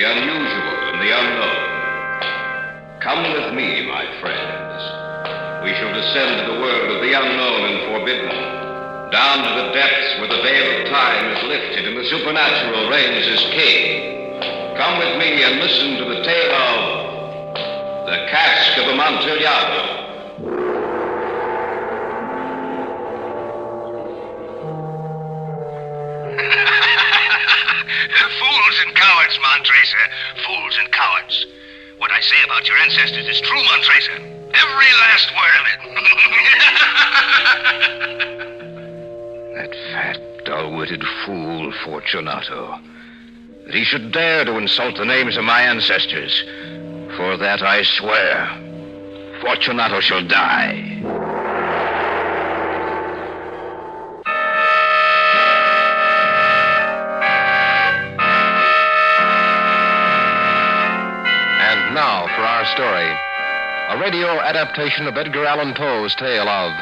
the unusual, and the unknown. Come with me, my friends. We shall descend to the world of the unknown and forbidden, down to the depths where the veil of time is lifted and the supernatural reigns as king. Come with me and listen to the tale of the Cask of Amontillado. Fools and cowards, Montracer. Fools and cowards. What I say about your ancestors is true, Montracer. Every last word of it. That fat, dull-witted fool, Fortunato. That he should dare to insult the names of my ancestors. For that I swear, Fortunato shall die. And now for our story. A radio adaptation of Edgar Allan Poe's tale of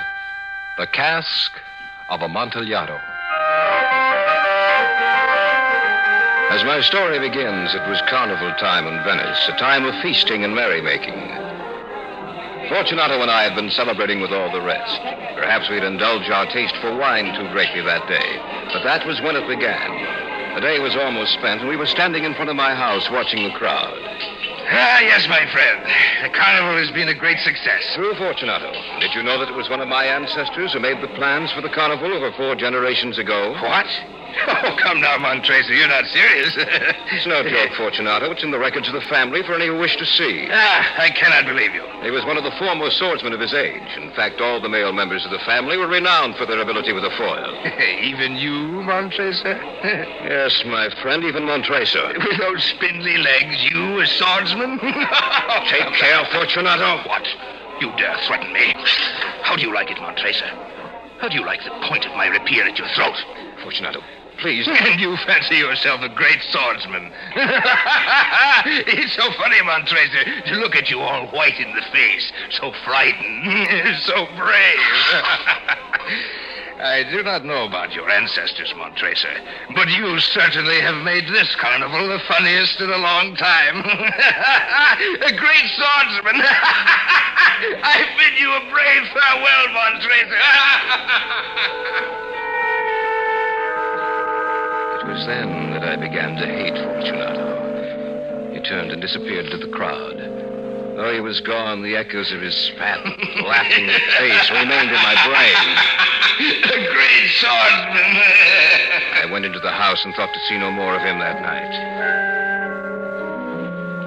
The Cask of Amontillado. As my story begins, it was carnival time in Venice, a time of feasting and merrymaking. Fortunato and I had been celebrating with all the rest. Perhaps we'd indulged our taste for wine too greatly that day, but that was when it began. The day was almost spent, and we were standing in front of my house watching the crowd. Yes, my friend. The carnival has been a great success. True, Fortunato. Did you know that it was one of my ancestors who made the plans for the carnival over 4 generations ago? What? Oh, come now, Montracer. You're not serious. It's no joke, Fortunato. It's in the records of the family for any who wish to see. I cannot believe you. He was one of the foremost swordsmen of his age. In fact, all the male members of the family were renowned for their ability with a foil. Even you, Montracer? Yes, my friend, even Montracer. With those spindly legs, you a swordsman? Take care, Fortunato. What? You dare threaten me? How do you like it, Montracer? How do you like the point of my rapier at your throat? Fortunato, please. And you fancy yourself a great swordsman. It's so funny, Montracer, to look at you all white in the face, so frightened, so brave. I do not know about your ancestors, Montracer, but you certainly have made this carnival the funniest in a long time. A great swordsman. I bid you a brave farewell, Montracer. It was then that I began to hate Fortunato. He turned and disappeared into the crowd. Though he was gone, the echoes of his fat, laughing face remained in my brain. A great swordsman. I went into the house and thought to see no more of him that night.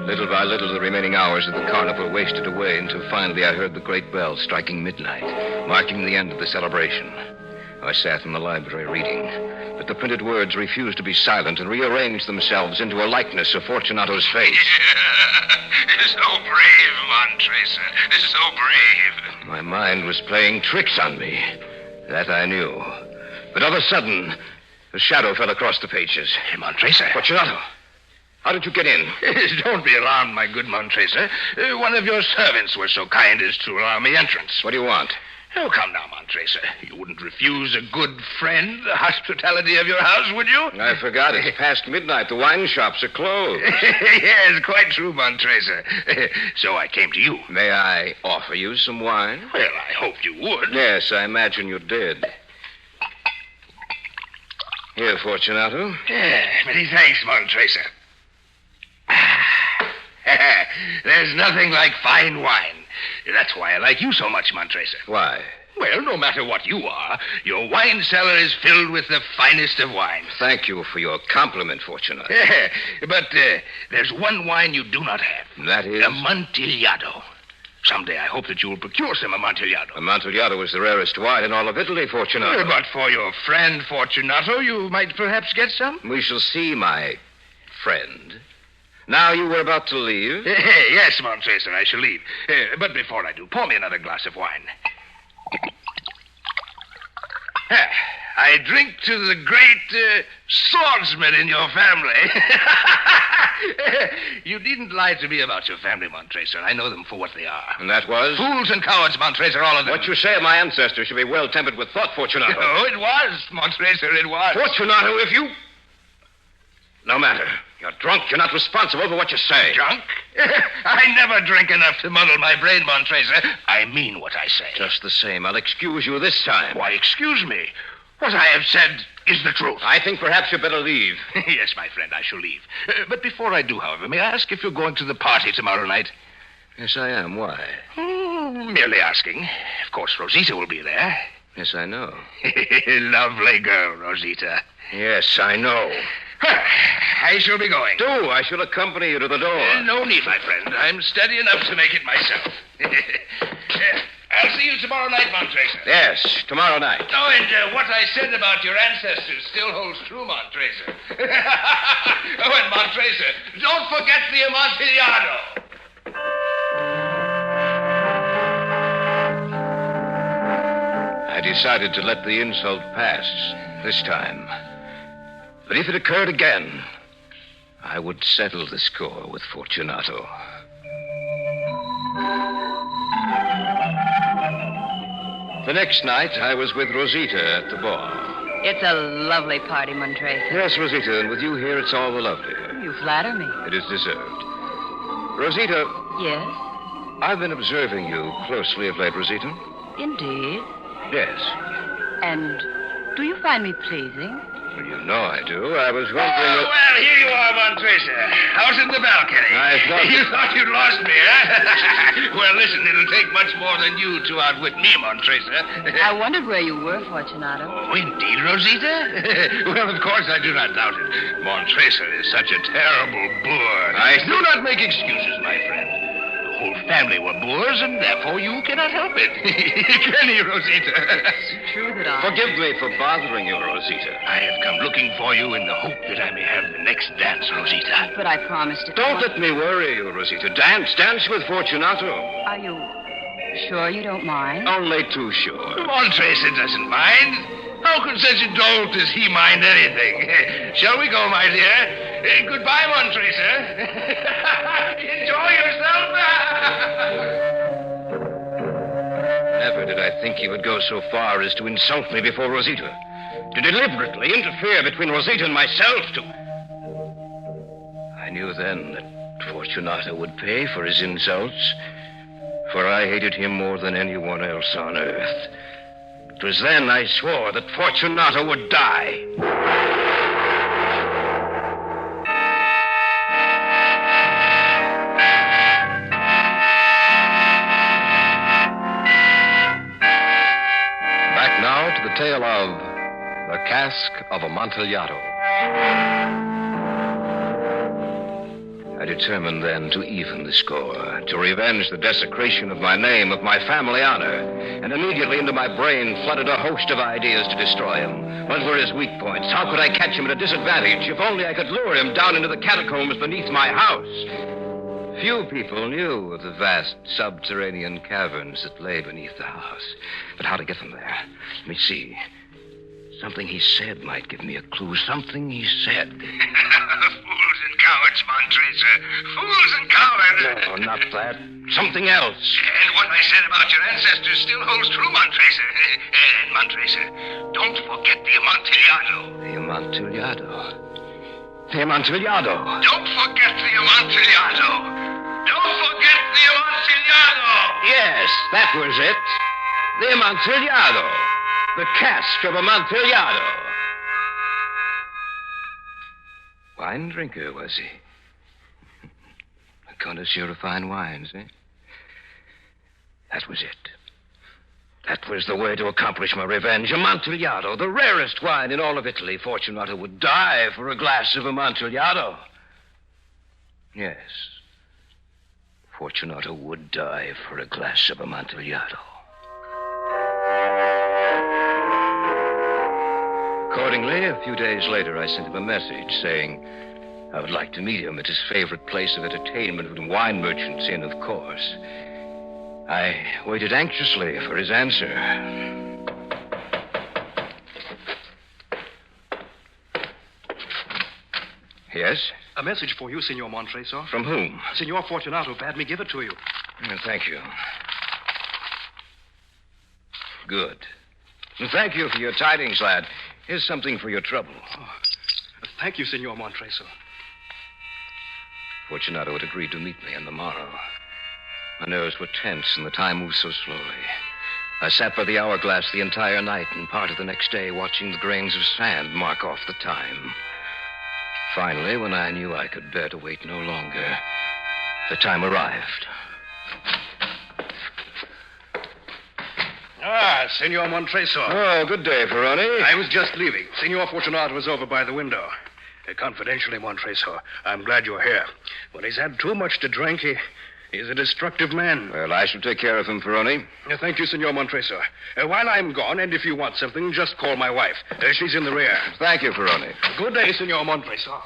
Little by little, the remaining hours of the carnival wasted away until finally I heard the great bell striking midnight, marking the end of the celebration. I sat in the library reading, but the printed words refused to be silent and rearranged themselves into a likeness of Fortunato's face. So brave, Montracer. So brave. My mind was playing tricks on me. That I knew. But of a sudden, a shadow fell across the pages. Hey, Montracer. Fortunato, how did you get in? Don't be alarmed, my good Montracer. One of your servants were so kind as to allow me entrance. What do you want? Oh, come now, Montracer. You wouldn't refuse a good friend the hospitality of your house, would you? I forgot. It's past midnight. The wine shops are closed. Yes, quite true, Montracer. So I came to you. May I offer you some wine? Well, I hoped you would. Yes, I imagine you did. Here, Fortunato. Many thanks, Montracer. There's nothing like fine wine. That's why I like you so much, Montracer. Why? Well, no matter what you are, your wine cellar is filled with the finest of wines. Thank you for your compliment, Fortunato. But there's one wine you do not have. That is? Amontillado. Someday I hope that you'll procure some Amontillado. Amontillado is the rarest wine in all of Italy, Fortunato. But for your friend, Fortunato, you might perhaps get some. We shall see, my friend. Now you were about to leave? Yes, Montracer, I shall leave. But before I do, pour me another glass of wine. I drink to the great swordsman in your family. You needn't lie to me about your family, Montracer. I know them for what they are. And that was? Fools and cowards, Montracer, all of them. What you say of my ancestors should be well tempered with thought, Fortunato. Oh, it was, Montracer, it was. Fortunato, if you... No matter. You're drunk. You're not responsible for what you say. Drunk? I never drink enough to muddle my brain, Montresa. I mean what I say. Just the same, I'll excuse you this time. Why, excuse me. What I have said is the truth. I think perhaps you'd better leave. Yes, my friend, I shall leave. But before I do, however, may I ask if you're going to the party tomorrow night? Yes, I am. Why? Merely asking. Of course, Rosita will be there. Yes, I know. Lovely girl, Rosita. Yes, I know. I shall be going. Do. I shall accompany you to the door. No need, my friend. I'm steady enough to make it myself. I'll see you tomorrow night, Montresa. Yes, tomorrow night. Oh, and what I said about your ancestors still holds true, Montresa. Oh, and Montresa, don't forget the Amontillado. I decided to let the insult pass this time. But if it occurred again, I would settle the score with Fortunato. The next night, I was with Rosita at the ball. It's a lovely party, Montresa. Yes, Rosita, and with you here, it's all the lovelier. You flatter me. It is deserved. Rosita, Yes, I've been observing you closely of late, Rosita. indeed. Yes. And do you find me pleasing? Well, you know I do. I was wondering... Well, here you are, Montresa. Out in the balcony. I thought... You thought you'd lost me, huh? Well, listen, it'll take much more than you to outwit me, Montresa. I wondered where you were, Fortunato. Oh, indeed, Rosita? Well, of course, I do not doubt it. Montresa is such a terrible boor. Do not make excuses, my friend. The whole family were boors, and therefore you cannot help it. Can you, Rosita? It's true that I... Forgive me for bothering you, Rosita. I have come looking for you in the hope that I may have the next dance, Rosita. But I promised it. Don't let me worry you, Rosita. Dance with Fortunato. Are you sure you don't mind? Only too sure. Montresa doesn't mind. How could such a dolt as he mind anything? Shall we go, my dear? Goodbye, Montresa. Enjoy yourself. Never did I think he would go so far as to insult me before Rosita. To deliberately interfere between Rosita and myself, I knew then that Fortunato would pay for his insults, for I hated him more than anyone else on earth. It was then I swore that Fortunato would die. Back now to the tale of the Cask of Amontillado. I determined then to even the score, to revenge the desecration of my name, of my family honor, and immediately into my brain flooded a host of ideas to destroy him. What were his weak points? How could I catch him at a disadvantage? If only I could lure him down into the catacombs beneath my house. Few people knew of the vast subterranean caverns that lay beneath the house. But how to get them there? Let me see. Something he said might give me a clue. Something he said. Fools and cowards, Montresa. Fools and cowards. No, not that. Something else. And what I said about your ancestors still holds true, Montresa. And Montresa, don't forget the Amontillado. The Amontillado. The Amontillado. Don't forget the Amontillado. Don't forget the Amontillado. Yes, that was it. The Amontillado. The Cask of Amontillado. Wine drinker, was he? A connoisseur of fine wines, eh? That was it. That was the way to accomplish my revenge. Amontillado, the rarest wine in all of Italy. Fortunato would die for a glass of Amontillado. Yes. Fortunato would die for a glass of Amontillado. Accordingly, a few days later, I sent him a message saying I would like to meet him at his favorite place of entertainment with wine merchants in, of course. I waited anxiously for his answer. Yes? A message for you, Signor Montresa. From whom? Signor Fortunato bade me give it to you. Thank you. Good. Thank you for your tidings, lad. Here's something for your trouble. Thank you, Signor Montresa. Fortunato had agreed to meet me on the morrow. My nerves were tense, and the time moved so slowly. I sat by the hourglass the entire night and part of the next day, watching the grains of sand mark off the time. Finally, when I knew I could bear to wait no longer, the time arrived. Ah, Senor Montreso. Oh, good day, Ferroni. I was just leaving. Senor Fortunato was over by the window. Confidentially, Montreso, I'm glad you're here. When he's had too much to drink, he's a destructive man. Well, I shall take care of him, Ferroni. Thank you, Senor Montreso. While I'm gone, and if you want something, just call my wife. She's in the rear. Thank you, Ferroni. Good day, Senor Montreso.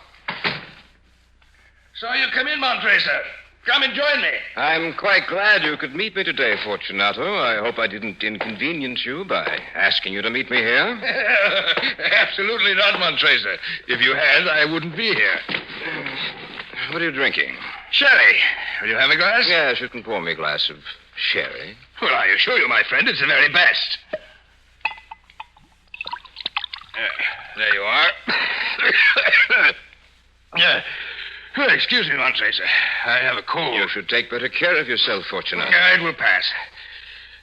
So you come in, Montreso. Come and join me. I'm quite glad you could meet me today, Fortunato. I hope I didn't inconvenience you by asking you to meet me here. Absolutely not, Montreso. If you had, I wouldn't be here. What are you drinking? Sherry. Will you have a glass? Yes, you can pour me a glass of sherry. Well, I assure you, my friend, it's the very best. There you are. Excuse me, Montreso. I have a cold. You should take better care of yourself, Fortunato. It will pass.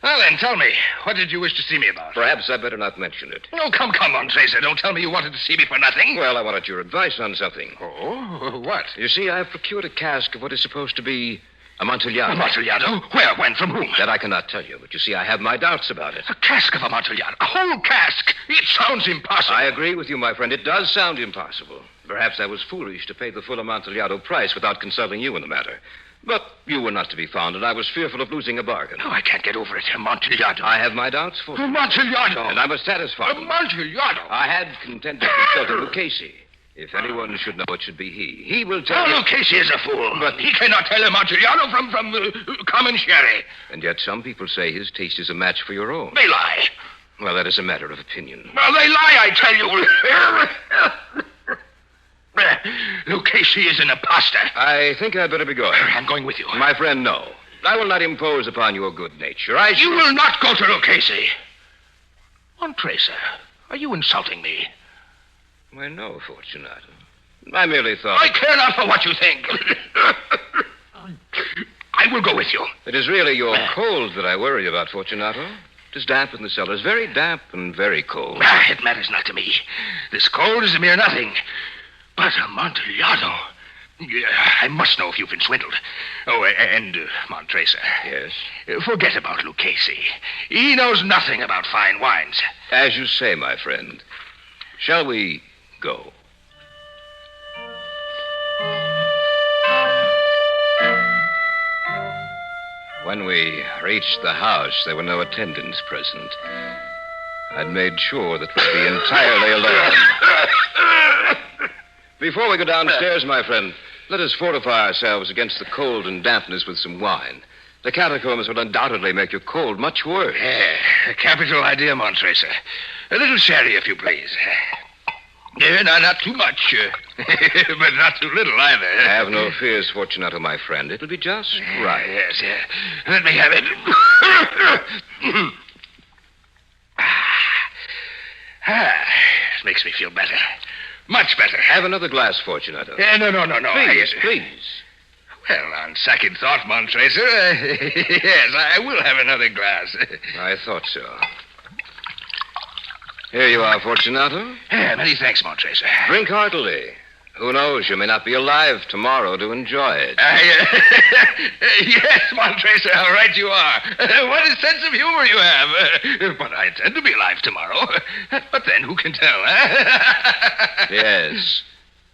Well, then, tell me, what did you wish to see me about? Perhaps I'd better not mention it. Oh, come, Montreso. Don't tell me you wanted to see me for nothing. Well, I wanted your advice on something. Oh, what? You see, I've procured a cask of what is supposed to be Amontillado. Amontillado? Where, when, from whom? That I cannot tell you, but you see, I have my doubts about it. A cask of Amontillado? A whole cask? It sounds impossible. I agree with you, my friend. It does sound impossible. Perhaps I was foolish to pay the full Amontillado price without consulting you in the matter. But you were not to be found, and I was fearful of losing a bargain. No, I can't get over it. Amontillado. I have my doubts, Fortunato. Amontillado. And I was satisfied. Amontillado. I had contented consulting Lucchese. If anyone should know, it should be he. He will tell you. Lucchese is a fool. But he cannot tell Amontillado from common sherry. And yet some people say his taste is a match for your own. They lie. Well, that is a matter of opinion. Well, they lie, I tell you. Lucchese is an imposter. I think I'd better be going. I'm going with you. My friend, no. I will not impose upon your good nature. You will not go to Lucchese. Montreso, are you insulting me? Why, no, Fortunato. I merely thought... I care not for what you think. I will go with you. It is really your cold that I worry about, Fortunato. It is damp in the cellars. Very damp and very cold. It matters not to me. This cold is a mere nothing. But Amontillado... I must know if you've been swindled. Oh, and Montreso. Yes? Forget about Lucchese. He knows nothing about fine wines. As you say, my friend. Shall we go? When we reached the house, there were no attendants present. I'd made sure that we'd be entirely alone. Before we go downstairs, my friend, let us fortify ourselves against the cold and dampness with some wine. The catacombs will undoubtedly make your cold much worse. A capital idea, Montreso. A little sherry, if you please. No, not too much, but not too little either. Have no fears, Fortunato, my friend. It'll be just right. Yes. Let me have it. It makes me feel better. Much better. Have another glass, Fortunato. No. Please. Well, on second thought, Montreso, yes, I will have another glass. I thought so. Here you are, Fortunato. Many thanks, Montreso. Drink heartily. Who knows, you may not be alive tomorrow to enjoy it. Yes, Montreso, how right you are. What a sense of humor you have. But I intend to be alive tomorrow. But then, who can tell, huh? Yes,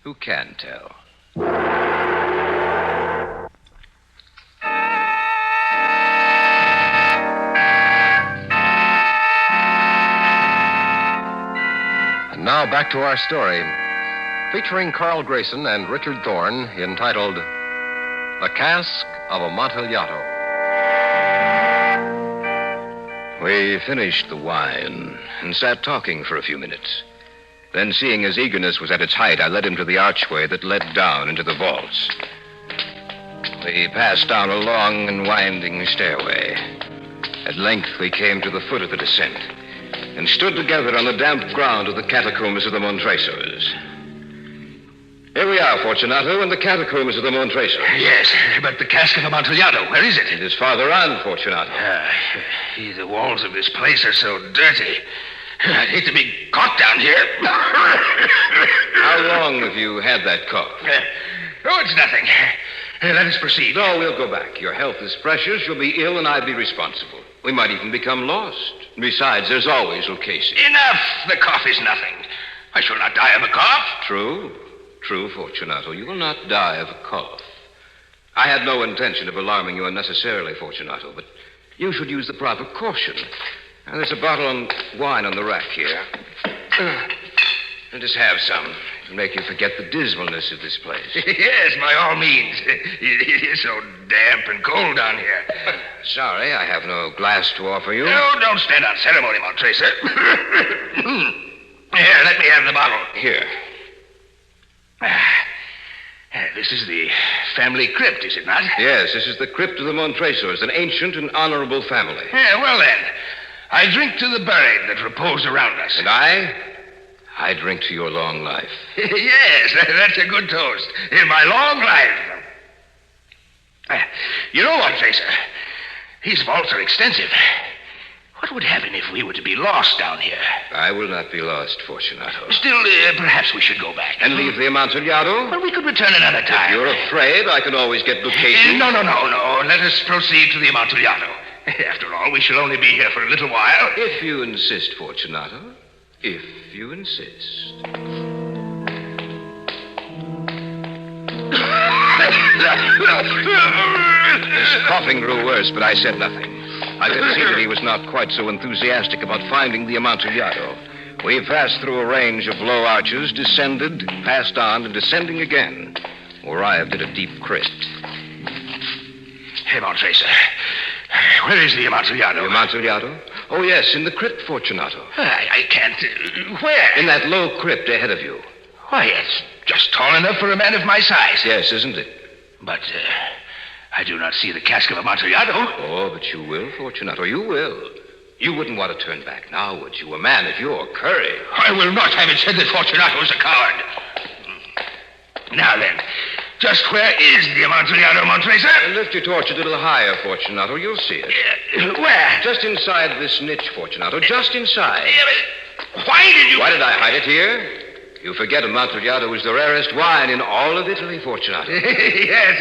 who can tell? And now back to our story, featuring Carl Grayson and Richard Thorne, entitled The Cask of Amontillado. We finished the wine and sat talking for a few minutes. Then, seeing his eagerness was at its height, I led him to the archway that led down into the vaults. We passed down a long and winding stairway. At length, we came to the foot of the descent and stood together on the damp ground of the catacombs of the Montresos. Here we are, Fortunato, in the catacombs of the Montracers. Yes, but the cask of Amontillado, where is it? It is farther on, Fortunato. The walls of this place are so dirty. I'd hate to be caught down here. How long have you had that cough? It's nothing. Let us proceed. No, we'll go back. Your health is precious. You'll be ill, and I'd be responsible. We might even become lost. Besides, there's always Lucchese. Enough! The cough is nothing. I shall not die of a cough. True, Fortunato. You will not die of a cough. I had no intention of alarming you unnecessarily, Fortunato, but you should use the proper caution. Now, there's a bottle of wine on the rack here. Just have some. It'll make you forget the dismalness of this place. Yes, by all means. It is so damp and cold down here. Sorry, I have no glass to offer you. No, don't stand on ceremony, Montracer. Here, let me have the bottle. Here. This is the family crypt, is it not? Yes, this is the crypt of the Montracers, an ancient and honorable family. Well then, I drink to the buried that repose around us. And I drink to your long life. Yes, that's a good toast. In my long life. You know what, Tracer? These vaults are extensive. What would happen if we were to be lost down here? I will not be lost, Fortunato. Still, perhaps we should go back. And leave the Amontillado? Well, we could return another time. If you're afraid, I can always get Lucchese. No. Let us proceed to the Amontillado. After all, we shall only be here for a little while. If you insist, Fortunato. If you insist. His coughing grew worse, but I said nothing. I could see that he was not quite so enthusiastic about finding the Amontillado. We passed through a range of low arches, descended, passed on, and descending again, arrived at a deep crypt. Hey, Montracer, where is the Amontillado? The Amontillado? Oh, yes, in the crypt, Fortunato. I can't... where? In that low crypt ahead of you. Why, it's just tall enough for a man of my size. Yes, isn't it? But, I do not see the cask of Amontillado. Oh, but you will, Fortunato, you will. You wouldn't want to turn back now, would you? A man of your courage. I will not have it said that Fortunato is a coward. Now then, just where is the Amontillado, Montracer? Lift your torch a little higher, Fortunato. You'll see it. Where? Just inside this niche, Fortunato. Just inside. Why did I hide it here? You forget Amontillado is the rarest wine in all of Italy, Fortunato. Yes,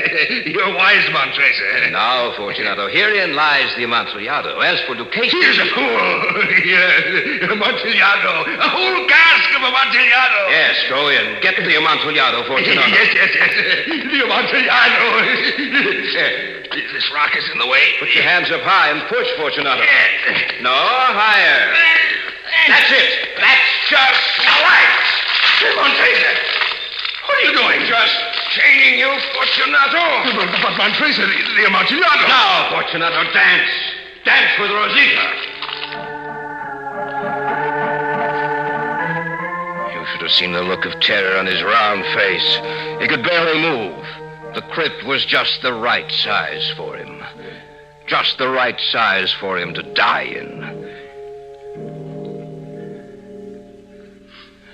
you're wise, Montracer. Now, Fortunato, herein lies the Amontillado. As for Lucchese... He's a fool. Yes, Amontillado. A whole cask of Amontillado. Yes, go in. Get the Amontillado, Fortunato. Yes. The Amontillado. This rock is in the way. Put your hands up high and push, Fortunato. Yes. No, higher. That's it. That's just right. Montracer, what are you doing? Just chaining you, Fortunato. But Montracer, the Amontillado. Now, Fortunato, dance. Dance with Rosita. You should have seen the look of terror on his round face. He could barely move. The crypt was just the right size for him. Just the right size for him to die in.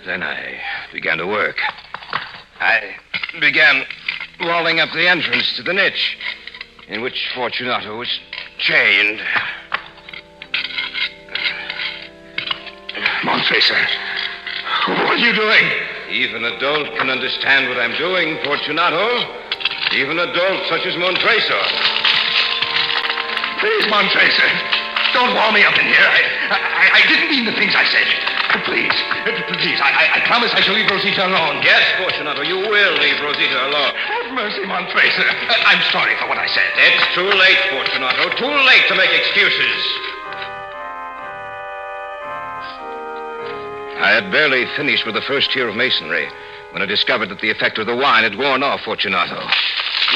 Then I began to work. I began walling up the entrance to the niche in which Fortunato was chained. Montracer, what are you doing? Even a dolt can understand what I'm doing, Fortunato. Even a dolt such as Montracer. Please, Montracer, don't wall me up in here. I didn't mean the things I said. Please, I promise I shall leave Rosita alone. Yes, Fortunato, you will leave Rosita alone. Have mercy, Montracer. I'm sorry for what I said. It's too late, Fortunato. Too late to make excuses. I had barely finished with the first tier of masonry when I discovered that the effect of the wine had worn off Fortunato.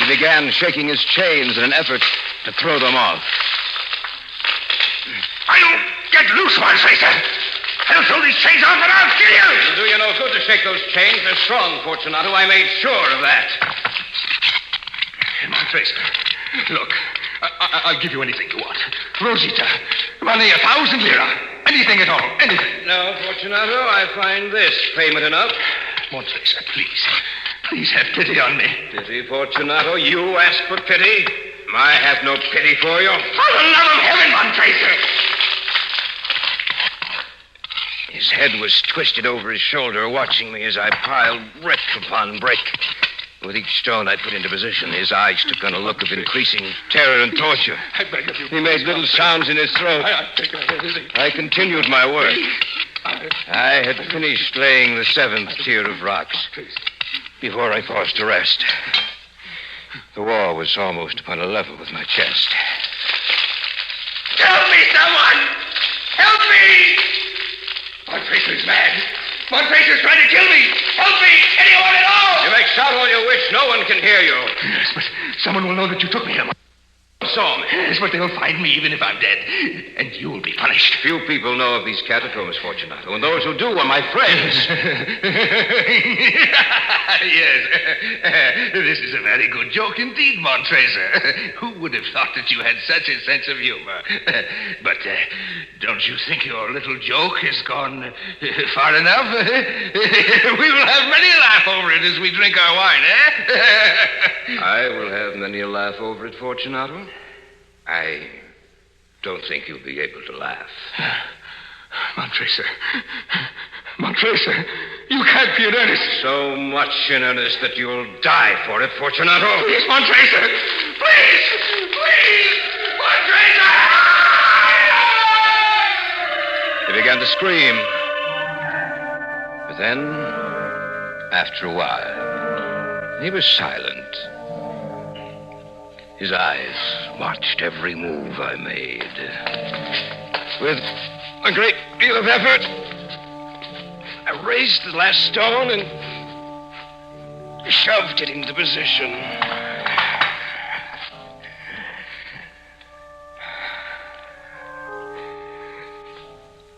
He began shaking his chains in an effort to throw them off. I'll get loose, Montracer. I'll throw these chains off and I'll kill you! It'll do you no good to shake those chains. They're strong, Fortunato. I made sure of that. Montracer, look, I'll give you anything you want. Rosita, money 1,000 lira. Anything at all, anything. No, Fortunato, I find this payment enough. Montracer, please. Please have pity on me. Pity, Fortunato? You ask for pity? I have no pity for you. For the love of heaven, Montracer! His head was twisted over his shoulder, watching me as I piled brick upon brick. With each stone I put into position, his eyes took on a look of increasing terror and torture. I beg of you. He made little sounds in his throat. I continued my work. I had finished laying the 7th tier of rocks before I paused to rest. The wall was almost upon a level with my chest. Help me, someone! Help me! Montracer's mad. Montracer's trying to kill me. Help me! Anyone at all! You may shout all you wish. No one can hear you. Yes, but someone will know that you took me here. Saw me. Yes, but they'll find me even if I'm dead. And you'll be punished. Few people know of these catacombs, Fortunato, and those who do are my friends. Yes. This is a very good joke indeed, Montracer. Who would have thought that you had such a sense of humor? But don't you think your little joke has gone far enough? We will have many a laugh over it as we drink our wine, eh? I will have many a laugh over it, Fortunato. I don't think you'll be able to laugh. Montracer, you can't be in earnest. So much in earnest that you'll die for it, Fortunato. Please, Montracer! Please! Montracer! He began to scream. But then, after a while, he was silent. His eyes watched every move I made. With a great deal of effort, I raised the last stone and shoved it into position.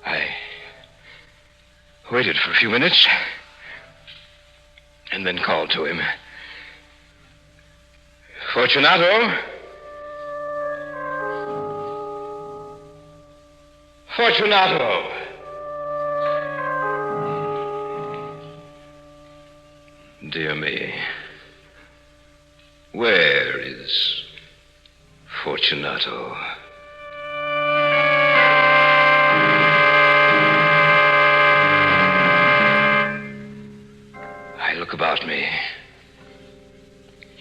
I waited for a few minutes and then called to him. Fortunato? Fortunato! Dear me. Where is Fortunato? I look about me.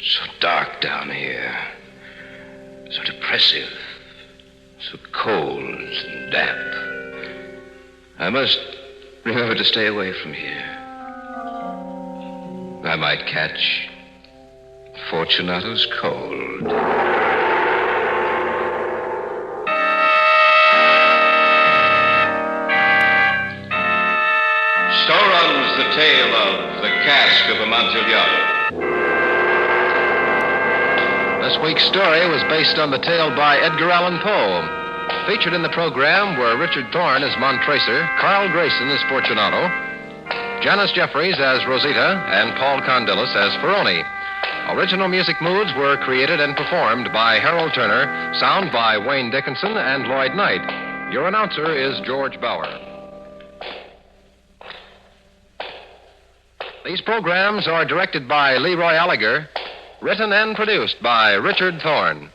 So dark down here. So depressive. So cold and damp. I must remember to stay away from here. I might catch Fortunato's cold. So runs the tale of the Cask of Amontillado. This week's story was based on the tale by Edgar Allan Poe. Featured in the program were Richard Thorne as Montracer, Carl Grayson as Fortunato, Janice Jeffries as Rosita, and Paul Condillis as Ferroni. Original music moods were created and performed by Harold Turner, sound by Wayne Dickinson and Lloyd Knight. Your announcer is George Bauer. These programs are directed by Leroy Alliger, written and produced by Richard Thorne.